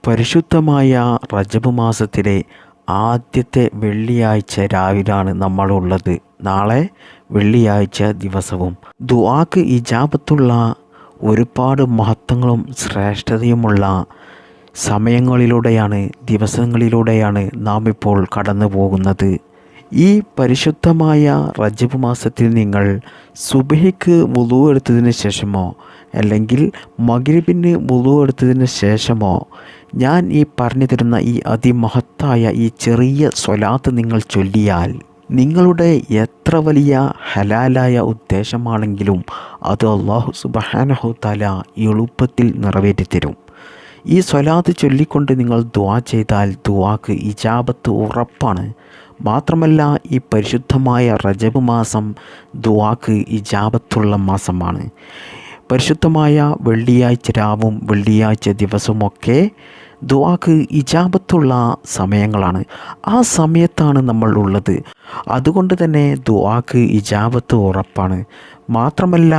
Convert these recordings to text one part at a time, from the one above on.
പരിശുദ്ധമായ റജബ് മാസത്തിലെ ആദ്യത്തെ വെള്ളിയാഴ്ച രാവിലാണ് നമ്മളുള്ളത്. നാളെ വെള്ളിയാഴ്ച ദിവസവും ദുആക്ക് ഇജാബത്തുള്ള ഒരുപാട് മഹത്വങ്ങളും ശ്രേഷ്ഠതയുമുള്ള സമയങ്ങളിലൂടെയാണ്, ദിവസങ്ങളിലൂടെയാണ് നാം ഇപ്പോൾ കടന്നു പോകുന്നത്. ഈ പരിശുദ്ധമായ റജബ് മാസത്തിൽ നിങ്ങൾ സുബ്ഹിക്ക് വുളൂ എടുത്തതിന് ശേഷമോ അല്ലെങ്കിൽ മഗ്രിബിന് വുളൂ എടുത്തതിന് ശേഷമോ ഞാൻ ഈ പറഞ്ഞു തരുന്ന ഈ അതിമഹത്തായ ഈ ചെറിയ സ്വലാത്ത് നിങ്ങൾ ചൊല്ലിയാൽ നിങ്ങളുടെ എത്ര വലിയ ഹലാലായ ഉദ്ദേശമാണെങ്കിലും അത് അല്ലാഹു സുബ്ഹാനഹു തആല എളുപ്പത്തിൽ നിറവേറ്റിത്തരും. ഈ സ്വലാത്ത് ചൊല്ലിക്കൊണ്ട് നിങ്ങൾ ദുആ ചെയ്താൽ ദുആക്ക് ഇജാബത്ത് ഉറപ്പാണ്. മാത്രമല്ല, ഈ പരിശുദ്ധമായ റജബ് മാസം ദുആക്ക് ഇജാബത്തുള്ള മാസമാണ്. പരിശുദ്ധമായ വെള്ളിയാഴ്ച രാവും വെള്ളിയാഴ്ച ദിവസമൊക്കെ ദുആക്ക് ഇജാബത്തുള്ള സമയങ്ങളാണ്. ആ സമയത്താണ് നമ്മൾ ഉള്ളത്. അതുകൊണ്ട് തന്നെ ദുആക്ക് ഇജാബത്ത് ഉറപ്പാണ്. മാത്രമല്ല,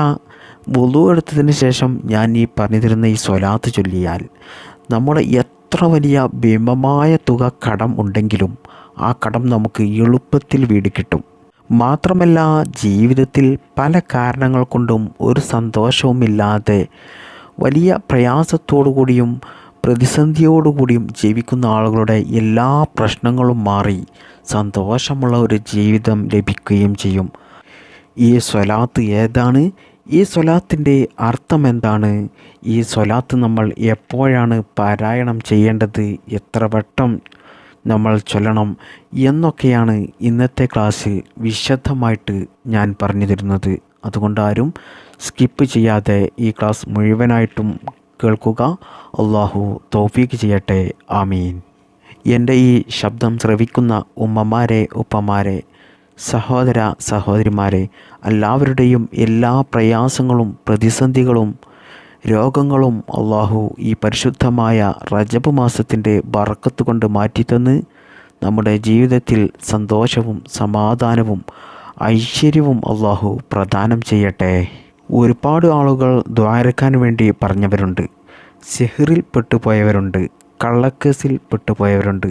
വുളൂ എടുത്തതിന് ശേഷം ഞാൻ ഈ പറഞ്ഞു തരുന്ന ഈ സ്വലാത്ത് ചൊല്ലിയാൽ നമ്മുടെ എത്ര വലിയ ഭീമമായ തുക കടം ഉണ്ടെങ്കിലും ആ കടം നമുക്ക് എളുപ്പത്തിൽ വീട് കിട്ടും. മാത്രമല്ല, ജീവിതത്തിൽ പല കാരണങ്ങൾ കൊണ്ടും ഒരു സന്തോഷവുമില്ലാതെ വലിയ പ്രയാസത്തോടു കൂടിയും പ്രതിസന്ധിയോടുകൂടിയും ജീവിക്കുന്ന ആളുകളുടെ എല്ലാ പ്രശ്നങ്ങളും മാറി സന്തോഷമുള്ള ഒരു ജീവിതം ലഭിക്കുകയും ചെയ്യും. ഈ സ്വലാത്ത് ഏതാണ്? ഈ സ്വലാത്തിൻ്റെ അർത്ഥം എന്താണ്? ഈ സ്വലാത്ത് നമ്മൾ എപ്പോഴാണ് പാരായണം ചെയ്യേണ്ടത്? എത്ര വട്ടം നമ്മൾ ചൊല്ലണം എന്നൊക്കെയാണ് ഇന്നത്തെ ക്ലാസ്സിൽ വിശദമായിട്ട് ഞാൻ പറഞ്ഞു തരുന്നത്. അതുകൊണ്ട് ആരും സ്കിപ്പ് ചെയ്യാതെ ഈ ക്ലാസ് മുഴുവനായിട്ടും കേൾക്കുക. അള്ളാഹു തൗഫീഖ് ചെയ്യട്ടെ. ആമീൻ. എൻ്റെ ഈ ശബ്ദം ശ്രവിക്കുന്ന ഉമ്മമാരെ, ഉപ്പമാരെ, സഹോദര സഹോദരിമാരെ, എല്ലാവരുടെയും എല്ലാ പ്രയാസങ്ങളും പ്രതിസന്ധികളും രോഗങ്ങളും അള്ളാഹു ഈ പരിശുദ്ധമായ റജബ് മാസത്തിൻ്റെ ബറക്കത്ത് കൊണ്ട് മാറ്റിത്തന്ന് നമ്മുടെ ജീവിതത്തിൽ സന്തോഷവും സമാധാനവും ഐശ്വര്യവും അള്ളാഹു പ്രദാനം ചെയ്യട്ടെ. ഒരുപാട് ആളുകൾ ദ്വാരക്കാൻ വേണ്ടി പറഞ്ഞവരുണ്ട്. സിഹ്റിൽ പെട്ടുപോയവരുണ്ട്, കള്ളക്കേസിൽ പെട്ടുപോയവരുണ്ട്,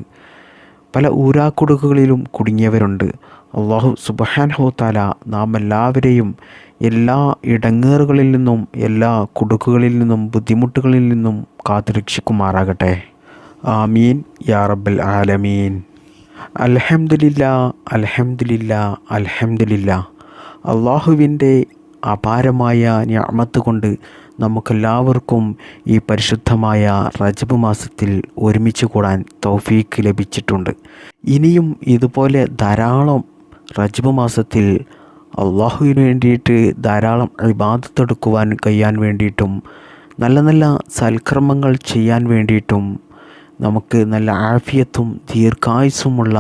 പല ഊരാക്കുടുക്കുകളിലും കുടുങ്ങിയവരുണ്ട്. അല്ലാഹു സുബ്ഹാനഹു തആല നാം എല്ലാവരെയും എല്ലാ ഇടങ്ങേറുകളിൽ നിന്നും എല്ലാ കുടുക്കുകളിൽ നിന്നും ബുദ്ധിമുട്ടുകളിൽ നിന്നും കാത്തുരക്ഷിക്കുമാറാകട്ടെ. ആമീൻ യാ റബ്ബൽ ആലമീൻ. അൽഹംദുലില്ലാ അൽഹംദുലില്ലാ അൽഹംദുലില്ലാ. അള്ളാഹുവിൻ്റെ അപാരമായ നിഅമത്ത് കൊണ്ട് നമുക്കെല്ലാവർക്കും ഈ പരിശുദ്ധമായ റജബ് മാസത്തിൽ ഒരുമിച്ച് കൂടാൻ തൗഫീഖ് ലഭിച്ചിട്ടുണ്ട്. ഇനിയും ഇതുപോലെ ധാരാളം റജബ് മാസത്തിൽ അള്ളാഹുവിന് വേണ്ടിയിട്ട് ധാരാളം ഇബാദത്തെടുക്കുവാൻ കഴിയാൻ വേണ്ടിയിട്ടും നല്ല നല്ല സൽക്കർമ്മങ്ങൾ ചെയ്യാൻ വേണ്ടിയിട്ടും നമുക്ക് നല്ല ആഫിയത്തും ദീർഘായുസ്സുമുള്ള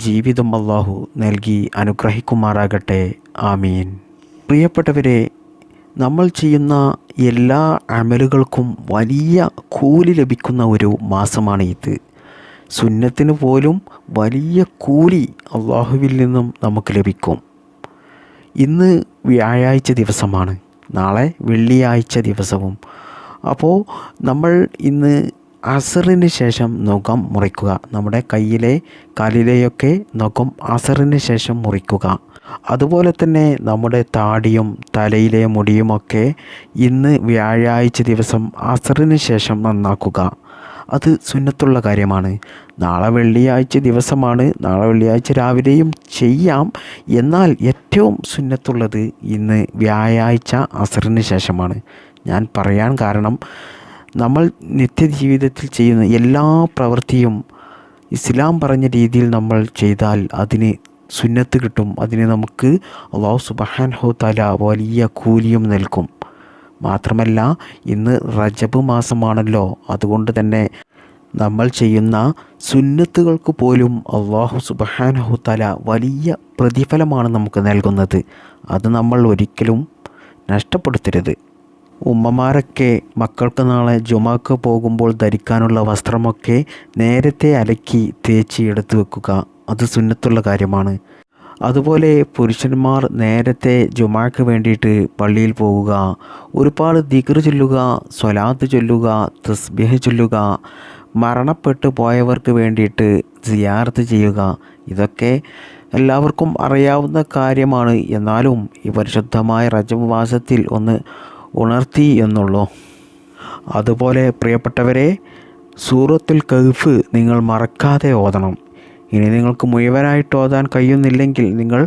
ജീവിതം അള്ളാഹു നൽകി അനുഗ്രഹിക്കുമാറാകട്ടെ. ആമീൻ. പ്രിയപ്പെട്ടവരെ, നമ്മൾ ചെയ്യുന്ന എല്ലാ അമലുകൾക്കും വലിയ കൂലി ലഭിക്കുന്ന ഒരു മാസമാണ് ഇത്. സുന്നത്തിന് പോലും വലിയ കൂലി അള്ളാഹുവിൽ നിന്നും നമുക്ക് ലഭിക്കും. ഇന്ന് വ്യാഴാഴ്ച ദിവസമാണ്, നാളെ വെള്ളിയാഴ്ച ദിവസവും. അപ്പോൾ നമ്മൾ ഇന്ന് അസറിന് ശേഷം നഖം മുറിക്കുക. നമ്മുടെ കയ്യിലെ കാലിലെയൊക്കെ നഖം അസറിന് ശേഷം മുറിക്കുക. അതുപോലെ തന്നെ നമ്മുടെ താടിയും തലയിലെ മുടിയുമൊക്കെ ഇന്ന് വ്യാഴാഴ്ച ദിവസം അസറിന് ശേഷം നന്നാക്കുക. അത് സുന്നത്തുള്ള കാര്യമാണ്. നാളെ വെള്ളിയാഴ്ച ദിവസമാണ്, നാളെ വെള്ളിയാഴ്ച രാവിലെയും ചെയ്യാം. എന്നാൽ ഏറ്റവും സുന്നത്തുള്ളത് ഇന്ന് വ്യാഴാഴ്ച അസറിന് ശേഷമാണ്. ഞാൻ പറയാൻ കാരണം, നമ്മൾ നിത്യജീവിതത്തിൽ ചെയ്യുന്ന എല്ലാ പ്രവൃത്തിയും ഇസ്ലാം പറഞ്ഞ രീതിയിൽ നമ്മൾ ചെയ്താൽ അതിന് സുന്നത്ത് കിട്ടും. അതിന് നമുക്ക് അല്ലാഹു സുബ്ഹാനഹു തആല വലിയ കൂലിയും നൽകും. മാത്രമല്ല, ഇന്ന് റജബ് മാസമാണല്ലോ, അതുകൊണ്ട് തന്നെ നമ്മൾ ചെയ്യുന്ന സുന്നത്തുകൾക്ക് പോലും അല്ലാഹു സുബ്ഹാനഹു തആല വലിയ പ്രതിഫലമാണ് നമുക്ക് നൽകുന്നത്. അത് നമ്മൾ ഒരിക്കലും നഷ്ടപ്പെടുത്തരുത്. ഉമ്മമാരൊക്കെ മക്കൾക്ക് നാളെ ജുമാക്ക് പോകുമ്പോൾ ധരിക്കാനുള്ള വസ്ത്രമൊക്കെ നേരത്തെ അലക്കി തേച്ച് എടുത്തു വെക്കുക. അത് സുന്നത്തുള്ള കാര്യമാണ്. അതുപോലെ പുരുഷന്മാർ നേരത്തെ ജുമാക്ക് വേണ്ടിയിട്ട് പള്ളിയിൽ പോവുക, ഒരുപാട് ദിക്ർ ചൊല്ലുക, സ്വലാത്ത് ചൊല്ലുക, തസ്ബീഹ് ചൊല്ലുക, മരണപ്പെട്ടു പോയവർക്ക് വേണ്ടിയിട്ട് സിയാറത്ത് ചെയ്യുക. ഇതൊക്കെ എല്ലാവർക്കും അറിയാവുന്ന കാര്യമാണ്. എന്നാലും ഈ പരിശുദ്ധമായ റജബ് മാസത്തിൽ ഒന്ന് ഉണർത്തി എന്നുള്ളൂ. അതുപോലെ പ്രിയപ്പെട്ടവരെ, സൂറത്തുൽ കഹ്ഫ് നിങ്ങൾ മറക്കാതെ ഓതണം. ഇനി നിങ്ങൾക്ക് മുഴുവനായിട്ട് ഓതാൻ കഴിയുന്നില്ലെങ്കിൽ നിങ്ങൾ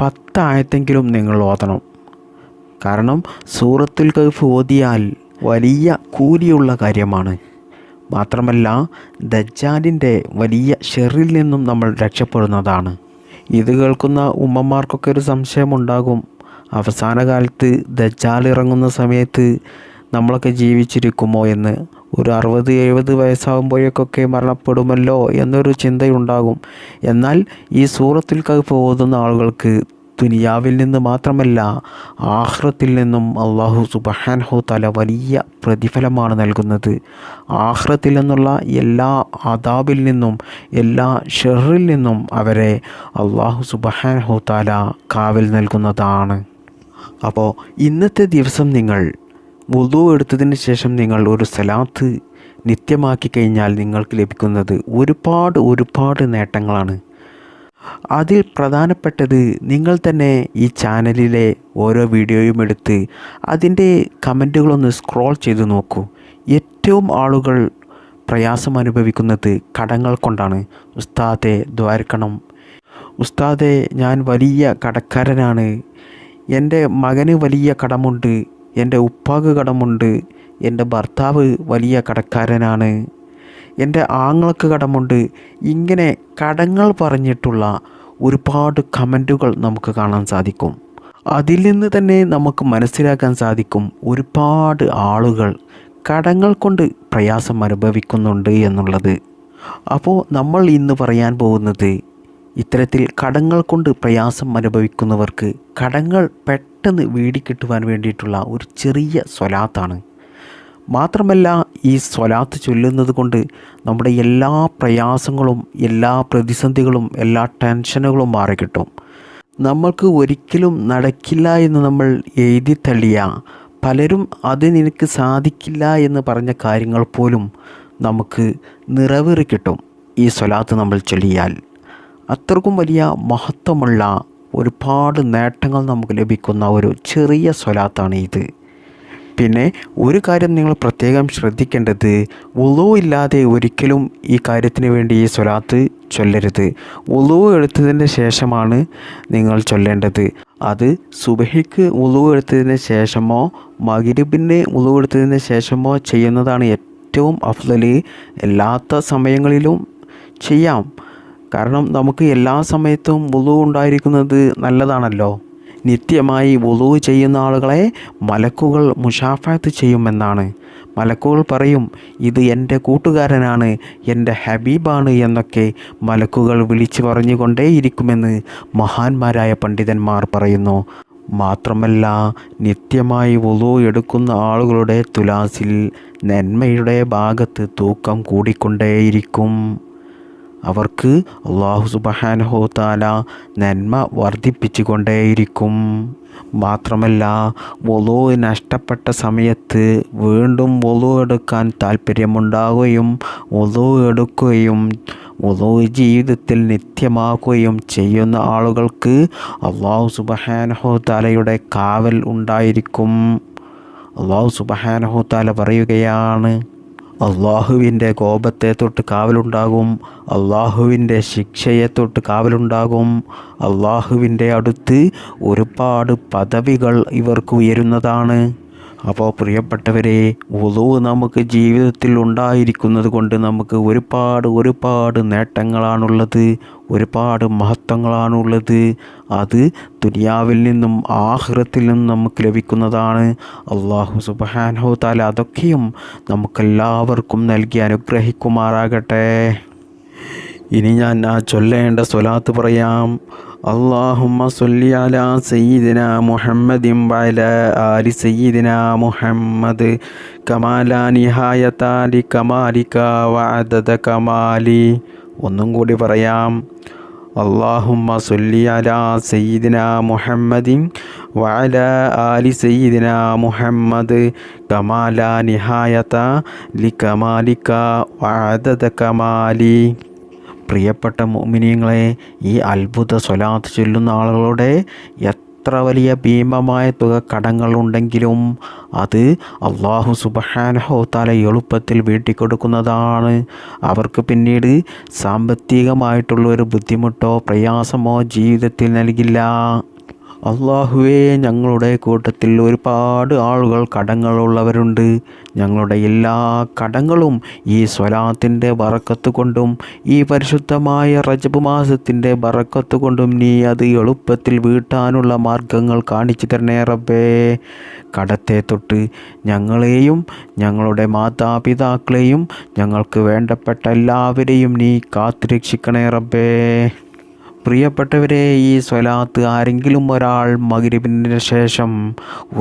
10 ആയത്തെങ്കിലും നിങ്ങൾ ഓതണം. കാരണം സൂറത്തുൽ കഹ്ഫ് ഓതിയാൽ വലിയ കൂലിയുള്ള കാര്യമാണ്. മാത്രമല്ല ദജ്ജാലിൻ്റെ വലിയ ഷെറിൽ നിന്നും നമ്മൾ രക്ഷപ്പെടുന്നതാണ്. ഇത് കേൾക്കുന്ന ഉമ്മമാർക്കൊക്കെ ഒരു സംശയമുണ്ടാകും, അവസാന കാലത്ത് ദജ്ജാൽ ഇറങ്ങുന്ന സമയത്ത് നമ്മളൊക്കെ ജീവിച്ചിരിക്കുമോ എന്ന്. ഒരു 60-70 വയസ്സാകുമ്പോഴേക്കൊക്കെ മരണപ്പെടുമല്ലോ എന്നൊരു ചിന്തയുണ്ടാകും. എന്നാൽ ഈ സൂറത്തുൽ കഹ്ഫ് ഓതുന്ന ആളുകൾക്ക് ദുനിയാവിൽ നിന്ന് മാത്രമല്ല ആഖിറത്തിൽ നിന്നും അല്ലാഹു സുബ്ഹാനഹു തആല വലിയ പ്രതിഫലമാണ് നൽകുന്നത്. ആഖിറത്തിൽ നിന്നുള്ള എല്ലാ അദാബിൽ നിന്നും എല്ലാ ഷെറിൽ നിന്നും അവരെ അല്ലാഹു സുബ്ഹാനഹു തആല കാവൽ നൽകുന്നതാണ്. അപ്പോൾ ഇന്നത്തെ ദിവസം നിങ്ങൾ വുളു എടുത്തതിന് ശേഷം നിങ്ങൾ ഒരു സലാത്ത് നിത്യമാക്കി കഴിഞ്ഞാൽ നിങ്ങൾക്ക് ലഭിക്കുന്നത് ഒരുപാട് നേട്ടങ്ങളാണ്. അതിൽ പ്രധാനപ്പെട്ടത് നിങ്ങൾ തന്നെ ഈ ചാനലിലെ ഓരോ വീഡിയോയും എടുത്ത് അതിൻ്റെ കമൻറ്റുകളൊന്ന് സ്ക്രോൾ ചെയ്ത് നോക്കൂ. ഏറ്റവും ആളുകൾ പ്രയാസം അനുഭവിക്കുന്നത് കടങ്ങൾ കൊണ്ടാണ്. ഉസ്താദെ ദ്വാരക്കണം, ഉസ്താദെ ഞാൻ വലിയ കടക്കാരനാണ്, എൻ്റെ മകന് വലിയ കടമുണ്ട്, എൻ്റെ ഉപ്പാക്ക് കടമുണ്ട്, എൻ്റെ ഭർത്താവ് വലിയ കടക്കാരനാണ്, എൻ്റെ ആങ്ങൾക്ക് കടമുണ്ട്. ഇങ്ങനെ കടങ്ങൾ പറഞ്ഞിട്ടുള്ള ഒരുപാട് കമൻറ്റുകൾ നമുക്ക് കാണാൻ സാധിക്കും. അതിൽ നിന്ന് തന്നെ നമുക്ക് മനസ്സിലാക്കാൻ സാധിക്കും ഒരുപാട് ആളുകൾ കടങ്ങൾ കൊണ്ട് പ്രയാസം അനുഭവിക്കുന്നുണ്ട് എന്നുള്ളത്. അപ്പോൾ നമ്മൾ ഇന്ന് പറയാൻ പോകുന്നത് ഇത്തരത്തിൽ കടങ്ങൾ കൊണ്ട് പ്രയാസം അനുഭവിക്കുന്നവർക്ക് കടങ്ങൾ പെട്ടെന്ന് വീടിക്കിട്ടുവാൻ വേണ്ടിയിട്ടുള്ള ഒരു ചെറിയ സ്വലാത്താണ്. മാത്രമല്ല ഈ സ്വലാത്ത് ചൊല്ലുന്നത് കൊണ്ട് നമ്മുടെ എല്ലാ പ്രയാസങ്ങളും എല്ലാ പ്രതിസന്ധികളും എല്ലാ ടെൻഷനുകളും മാറിക്കിട്ടും. നമ്മൾക്ക് ഒരിക്കലും നടക്കില്ല എന്ന് നമ്മൾ എഴുതി തള്ളിയ പലരും അത് നിനക്ക് സാധിക്കില്ല എന്ന് പറഞ്ഞ കാര്യങ്ങൾ പോലും നമുക്ക് നിറവേറി കിട്ടും ഈ സ്വലാത്ത് നമ്മൾ ചൊല്ലിയാൽ. അത്രക്കും വലിയ മഹത്വമുള്ള ഒരുപാട് നേട്ടങ്ങൾ നമുക്ക് ലഭിക്കുന്ന ഒരു ചെറിയ സ്വലാത്താണ് ഇത്. പിന്നെ ഒരു കാര്യം നിങ്ങൾ പ്രത്യേകം ശ്രദ്ധിക്കേണ്ടത്, വുളു ഇല്ലാതെ ഒരിക്കലും ഈ കാര്യത്തിന് വേണ്ടി ഈ സ്വലാത്ത് ചൊല്ലരുത്. വുളു എടുത്തതിന് ശേഷമാണ് നിങ്ങൾ ചൊല്ലേണ്ടത്. അത് സുബഹിക്ക് വുളു എടുത്തതിന് ശേഷമോ മഗ്‌രിബിന് വുളു എടുത്തതിന് ശേഷമോ ചെയ്യുന്നതാണ് ഏറ്റവും അഫ്ളൽ. അല്ലാത്ത സമയങ്ങളിലും ചെയ്യാം. കാരണം നമുക്ക് എല്ലാ സമയത്തും വുളു ഉണ്ടായിരിക്കുന്നത് നല്ലതാണല്ലോ. നിത്യമായി വുളു ചെയ്യുന്ന ആളുകളെ മലക്കുകൾ മുശാഫത്ത് ചെയ്യുമെന്നാണ്. മലക്കുകൾ പറയും, ഇത് എൻ്റെ കൂട്ടുകാരനാണ്, എൻ്റെ ഹബീബാണ് എന്നൊക്കെ മലക്കുകൾ വിളിച്ചു പറഞ്ഞുകൊണ്ടേയിരിക്കുമെന്ന് മഹാന്മാരായ പണ്ഡിതന്മാർ പറയുന്നു. മാത്രമല്ല നിത്യമായി വുളു എടുക്കുന്ന ആളുകളുടെ തുലാസിൽ നന്മയുടെ ഭാഗത്ത് തൂക്കം കൂടിക്കൊണ്ടേയിരിക്കും. അവർക്ക് അല്ലാഹു സുബ്ഹാനഹു തആല നന്മ വർദ്ധിപ്പിച്ചു കൊണ്ടേയിരിക്കും. മാത്രമല്ല വുളു നഷ്ടപ്പെട്ട സമയത്ത് വീണ്ടും വുളു എടുക്കാൻ താല്പര്യമുണ്ടാകുകയും വുളു എടുക്കുകയും വുളു ജീവിതത്തിൽ നിത്യമാക്കുകയും ചെയ്യുന്ന ആളുകൾക്ക് അല്ലാഹു സുബ്ഹാനഹു തആലയുടെ കാവൽ ഉണ്ടായിരിക്കും. അല്ലാഹു സുബ്ഹാനഹു തആല പറയുകയാണ്, അള്ളാഹുവിൻ്റെ കോപത്തെ തൊട്ട് കാവലുണ്ടാകും, അള്ളാഹുവിൻ്റെ ശിക്ഷയെ തൊട്ട് കാവലുണ്ടാകും. അള്ളാഹുവിൻ്റെ അടുത്ത് ഒരുപാട് പദവികൾ ഇവർക്ക് ഉയരുന്നതാണ്. അപ്പോൾ പ്രിയപ്പെട്ടവരെ, വുളു നമുക്ക് ജീവിതത്തിൽ ഉണ്ടായിരിക്കുന്നത് കൊണ്ട് നമുക്ക് ഒരുപാട് നേട്ടങ്ങളാണുള്ളത്, ഒരുപാട് മഹത്വങ്ങളാണുള്ളത്. അത് ദുനിയാവിൽ നിന്നും ആഖിറത്തിൽ നിന്നും നമുക്ക് ലഭിക്കുന്നതാണ്. അല്ലാഹു സുബ്ഹാനഹു തആല അതൊക്കെയും നമുക്കെല്ലാവർക്കും നൽകി അനുഗ്രഹിക്കുമാറാകട്ടെ. ഇനി ഞാൻ ചൊല്ലേണ്ട സ്വലാത്ത് പറയാം. അല്ലാഹുമ്മ സ്വല്ലി അലാ സയ്യിദിനാ മുഹമ്മദിൻ വഅലാ ആലി സയ്യിദിനാ മുഹമ്മദ് കമാ ലാ നിഹായത ലി കമാലിക വഅദദ കമാലി. ഒന്നും കൂടി പറയാം. അല്ലാഹുമ്മ സ്വല്ലി അലാ സയ്യിദിനാ മുഹമ്മദിൻ വഅലാ ആലി സയ്യിദിനാ മുഹമ്മദ് കമാ ലാ നിഹായത ലികമാലിക വഅദദ കമാലി. പ്രിയപ്പെട്ട മുഅ്മിനീങ്ങളെ, ഈ അത്ഭുത സ്വലാത്ത് ചൊല്ലുന്ന ആളുകളുടെ എത്ര വലിയ ഭീമമായ തുക കടങ്ങളുണ്ടെങ്കിലും അത് അല്ലാഹു സുബ്ഹാനഹു തആല എളുപ്പത്തിൽ വീട്ടിക്കൊടുക്കുന്നതാണ്. അവർക്ക് പിന്നീട് സാമ്പത്തികമായിട്ടുള്ളൊരു ബുദ്ധിമുട്ടോ പ്രയാസമോ ജീവിതത്തിൽ നൽകില്ല. അല്ലാഹുവേ, ഞങ്ങളുടെ കൂട്ടത്തിൽ ഒരുപാട് ആളുകൾ കടങ്ങളുള്ളവരുണ്ട്. ഞങ്ങളുടെ എല്ലാ കടങ്ങളും ഈ സ്വലാത്തിൻ്റെ ബറക്കത്ത് കൊണ്ടും ഈ പരിശുദ്ധമായ റജബ് മാസത്തിൻ്റെ ബറക്കത്ത് കൊണ്ടും നീ അത് എളുപ്പത്തിൽ വീട്ടാനുള്ള മാർഗങ്ങൾ കാണിച്ചു തരണേ റബ്ബേ. കടത്തെ തൊട്ട് ഞങ്ങളെയും ഞങ്ങളുടെ മാതാപിതാക്കളെയും ഞങ്ങൾക്ക് വേണ്ടപ്പെട്ട എല്ലാവരെയും നീ കാത്തുരക്ഷിക്കണേ റബ്ബേ. പ്രിയപ്പെട്ടവരെ, ഈ സ്വലാത്ത് ആരെങ്കിലും ഒരാൾ മഗ്‌രിബിന് ശേഷം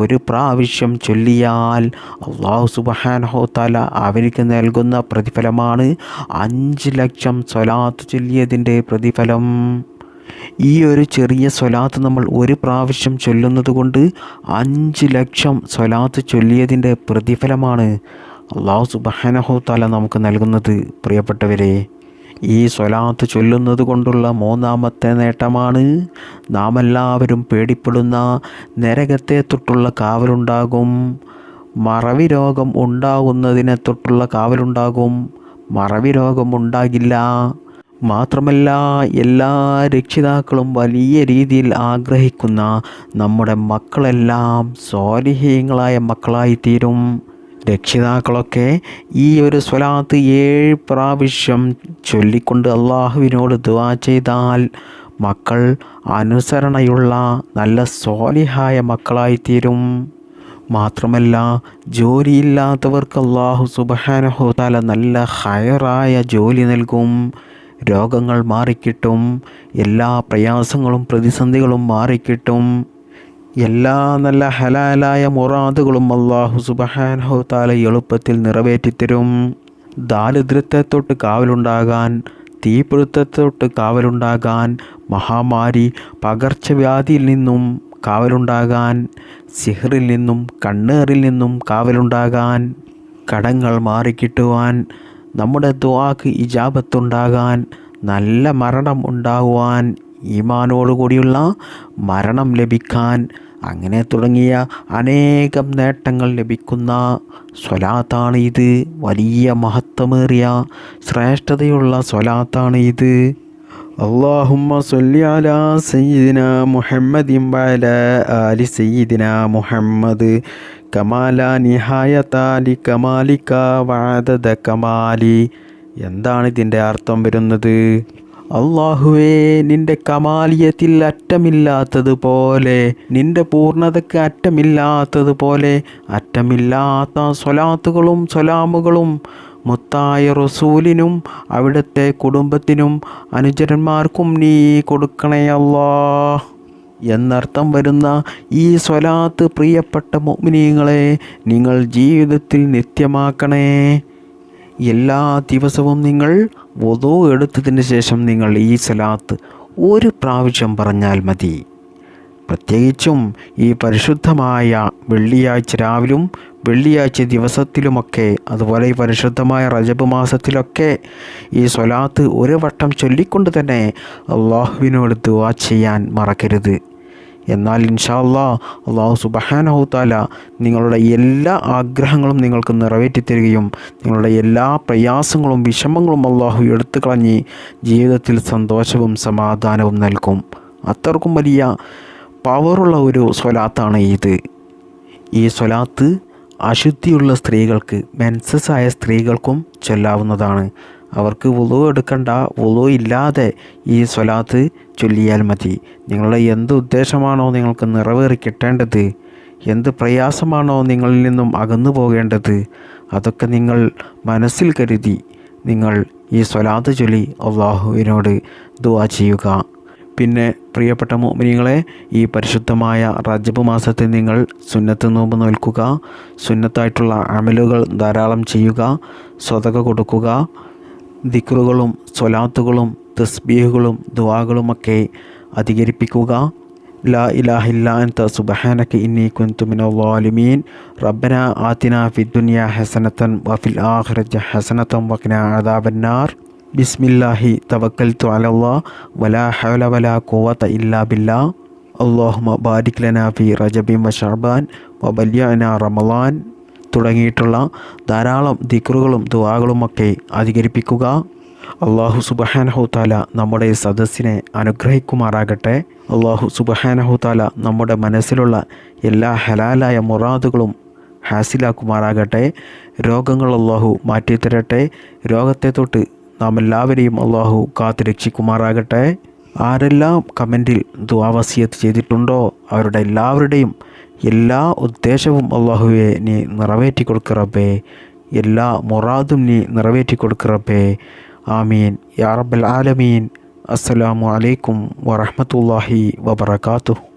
ഒരു പ്രാവശ്യം ചൊല്ലിയാൽ അല്ലാഹു സുബ്ഹാനഹു തആല അവർക്ക് നൽകുന്ന പ്രതിഫലമാണ് 5 ലക്ഷം സ്വലാത്ത് ചൊല്ലിയതിൻ്റെ പ്രതിഫലം. ഈ ഒരു ചെറിയ സ്വലാത്ത് നമ്മൾ ഒരു പ്രാവശ്യം ചൊല്ലുന്നത് കൊണ്ട് 5 ലക്ഷം സ്വലാത്ത് ചൊല്ലിയതിൻ്റെ പ്രതിഫലമാണ് അല്ലാഹു സുബ്ഹാനഹു തആല നമുക്ക് നൽകുന്നത്. പ്രിയപ്പെട്ടവരെ, ഈ സ്വലാത്ത് ചൊല്ലുന്നത് കൊണ്ടുള്ള 3ാമത്തെ നേട്ടമാണ് നാം എല്ലാവരും പേടിപ്പെടുന്ന നരകത്തെ തൊട്ടുള്ള കാവലുണ്ടാകും. മറവി രോഗം ഉണ്ടാകുന്നതിനെ തൊട്ടുള്ള കാവലുണ്ടാകും. മറവി രോഗം ഉണ്ടാകില്ല. മാത്രമല്ല, എല്ലാ രക്ഷിതാക്കളും വലിയ രീതിയിൽ ആഗ്രഹിക്കുന്ന നമ്മുടെ മക്കളെല്ലാം സ്വാലിഹീങ്ങളായ മക്കളായിത്തീരും. രക്ഷിതാക്കളൊക്കെ ഈ ഒരു സ്വലാത്ത് 7 പ്രാവശ്യം ചൊല്ലിക്കൊണ്ട് അള്ളാഹുവിനോട് ദുആ ചെയ്താൽ മക്കൾ അനുസരണയുള്ള നല്ല സ്വാലിഹായ മക്കളായിത്തീരും. മാത്രമല്ല, ജോലിയില്ലാത്തവർക്ക് അല്ലാഹു സുബ്ഹാനഹു തആല നല്ല ഹൈറായ ജോലി നൽകും. രോഗങ്ങൾ മാറിക്കിട്ടും. എല്ലാ പ്രയാസങ്ങളും പ്രതിസന്ധികളും മാറിക്കിട്ടും. എല്ലാ നല്ല ഹലാലായ മുറാദുകളും അല്ലാഹു സുബ്ഹാനഹു തആല എളുപ്പത്തിൽ നിറവേറ്റിത്തരും. ദാരിദ്ര്യത്തെ തൊട്ട് കാവലുണ്ടാകാൻ, തീപിടുത്തത്തെ തൊട്ട് കാവലുണ്ടാകാൻ, മഹാമാരി പകർച്ചവ്യാധിയിൽ നിന്നും കാവലുണ്ടാകാൻ, സിഹ്റിൽ നിന്നും കണ്ണേറിൽ നിന്നും കാവലുണ്ടാകാൻ, കടങ്ങൾ മാറിക്കിട്ടുവാൻ, നമ്മുടെ ദുആക്ക് ഇജാബത്തുണ്ടാകാൻ, നല്ല മരണം ഉണ്ടാകുവാൻ, ഈമാനോടുകൂടിയുള്ള മരണം ലഭിക്കാൻ, അങ്ങനെ തുടങ്ങിയ അനേകം നേട്ടങ്ങൾ ലഭിക്കുന്ന സ്വലാത്താണ് ഇത്. വലിയ മഹത്വമേറിയ ശ്രേഷ്ഠതയുള്ള സ്വലാത്താണ് ഇത്. അല്ലാഹുമ്മ സ്വല്ലി അലാ സയ്യിദിനാ മുഹമ്മദിൻ വഅലാ ആലി സയ്യിദിനാ മുഹമ്മദ് കമാ ലാ നിഹായത ലികമാലിക വഅദദ കമാലി. എന്താണ് ഇതിൻ്റെ അർത്ഥം വരുന്നത്? അല്ലാഹുവേ, നിൻ്റെ കമാലിയത്തിൽ അറ്റമില്ലാത്തതുപോലെ, നിൻ്റെ പൂർണ്ണതയ്ക്ക് അറ്റമില്ലാത്തതുപോലെ അറ്റമില്ലാത്ത സ്വലാത്തുകളും സ്വലാമുകളും മുത്തായ റസൂലിനും അവിടുത്തെ കുടുംബത്തിനും അനുചരന്മാർക്കും നീ കൊടുക്കണേ അല്ലാഹ് എന്നർത്ഥം വരുന്ന ഈ സ്വലാത്ത് പ്രിയപ്പെട്ട മുഅ്മിനീങ്ങളെ നിങ്ങൾ ജീവിതത്തിൽ നിത്യമാക്കണേ. എല്ലാ ദിവസവും നിങ്ങൾ വുളൂ എടുത്തതിന് ശേഷം നിങ്ങൾ ഈ സ്വലാത്ത് ഒരു പ്രാവശ്യം പറഞ്ഞാൽ മതി. പ്രത്യേകിച്ചും ഈ പരിശുദ്ധമായ വെള്ളിയാഴ്ച രാവിലും വെള്ളിയാഴ്ച ദിവസത്തിലുമൊക്കെ, അതുപോലെ ഈ പരിശുദ്ധമായ റജബ് മാസത്തിലൊക്കെ ഈ സ്വലാത്ത് ഒരു വട്ടം ചൊല്ലിക്കൊണ്ട് തന്നെ അള്ളാഹുവിനോട് ദുആ ചെയ്യാൻ മറക്കരുത്. എന്നാൽ ഇൻഷാ അല്ലാഹ് അല്ലാഹു സുബ്ഹാനഹു തആല നിങ്ങളുടെ എല്ലാ ആഗ്രഹങ്ങളും നിങ്ങൾക്ക് നിറവേറ്റിത്തരികയും നിങ്ങളുടെ എല്ലാ പ്രയാസങ്ങളും വിഷമങ്ങളും അല്ലാഹു എടുത്തു കളഞ്ഞ് ജീവിതത്തിൽ സന്തോഷവും സമാധാനവും നൽകും. അത്രക്കും വലിയ പവറുള്ള ഒരു സ്വലാത്താണ് ഇത്. ഈ സ്വലാത്ത് അശുദ്ധിയുള്ള സ്ത്രീകൾക്ക്, മെൻസസ്സായ സ്ത്രീകൾക്കും ചൊല്ലാവുന്നതാണ്. അവർക്ക് വുളൂ എടുക്കണ്ട, വുളൂ ഇല്ലാതെ ഈ സ്വലാത്ത് ചൊല്ലിയാൽ മതി. നിങ്ങളുടെ എന്ത് ഉദ്ദേശമാണോ നിങ്ങൾക്ക് നിറവേറി കിട്ടേണ്ടത്, എന്ത് പ്രയാസമാണോ നിങ്ങളിൽ നിന്നും അകന്നു പോകേണ്ടത്, അതൊക്കെ നിങ്ങൾ മനസ്സിൽ കരുതി നിങ്ങൾ ഈ സ്വലാത്ത് ചൊല്ലി അള്ളാഹുവിനോട് ദുആ ചെയ്യുക. പിന്നെ പ്രിയപ്പെട്ട മുഅ്മിനീങ്ങളെ, ഈ പരിശുദ്ധമായ റജബ് മാസത്തിൽ നിങ്ങൾ സുന്നത്ത് നോമ്പ് നോൽക്കുക, സുന്നത്തായിട്ടുള്ള അമലുകൾ ധാരാളം ചെയ്യുക, സ്വതക കൊടുക്കുക, ദിക്റുകളും സ്വലാത്തുകളും തസ്ബീഹുകളും ദുആകളുമൊക്കെ അധികരിപ്പിക്കുക. ലാ ഇലാഹ ഇല്ലാ അൻത സുബ്ഹാനക ഇന്നി കുൻതു മിനൽ ളാലിമീൻ. റബ്ബനാ ആതിനാ ഫിദ്ദുനിയാ ഹസനതൻ വഫിൽ ആഖിറതി ഹസനതൻ വഖിനാ അദാബന്നാർ. ബിസ്മില്ലാഹി തവക്കൽതു അലല്ലാഹ് വലാ ഹൗല വലാ ഖുവത ഇല്ലാ ബില്ലാഹ്. അല്ലാഹുമ്മ ബാരിക് ലനാ ഫി റജബിൻ വ ശഅബാൻ വബല്യഅനാ റമളാൻ തുടങ്ങിയിട്ടുള്ള ധാരാളം ദിക്റുകളും ദുആകളുമൊക്കെ അധികരിപ്പിക്കുക. അള്ളാഹു സുബ്ഹാനഹു തആല നമ്മുടെ സദസ്സിനെ അനുഗ്രഹിക്കുമാറാകട്ടെ. അള്ളാഹു സുബ്ഹാനഹു തആല നമ്മുടെ മനസ്സിലുള്ള എല്ലാ ഹലാലായ മുറാദുകളും ഹാസിലാക്കുമാറാകട്ടെ. രോഗങ്ങൾ അള്ളാഹു മാറ്റിത്തരട്ടെ. രോഗത്തെ തൊട്ട് നാം എല്ലാവരെയും അള്ളാഹു കാത്തു രക്ഷിക്കുമാറാകട്ടെ. ആരെല്ലാം കമൻറ്റിൽ ദുആ വസിയത്ത് ചെയ്തിട്ടുണ്ടോ അവരുടെ എല്ലാവരുടെയും എല്ലാ ഉദ്ദേശവും അള്ളാഹുവെ നീ നിറവേറ്റി കൊടുക്ക് റബ്ബേ. എല്ലാ മുറാദും നീ നിറവേറ്റി കൊടുക്ക് റബ്ബേ. ആമീൻ യാ റബ്ബൽ ആലമീൻ. അസ്സലാമു അലൈക്കും വറഹ്മത്തുള്ളാഹി വബറകാതുഹു.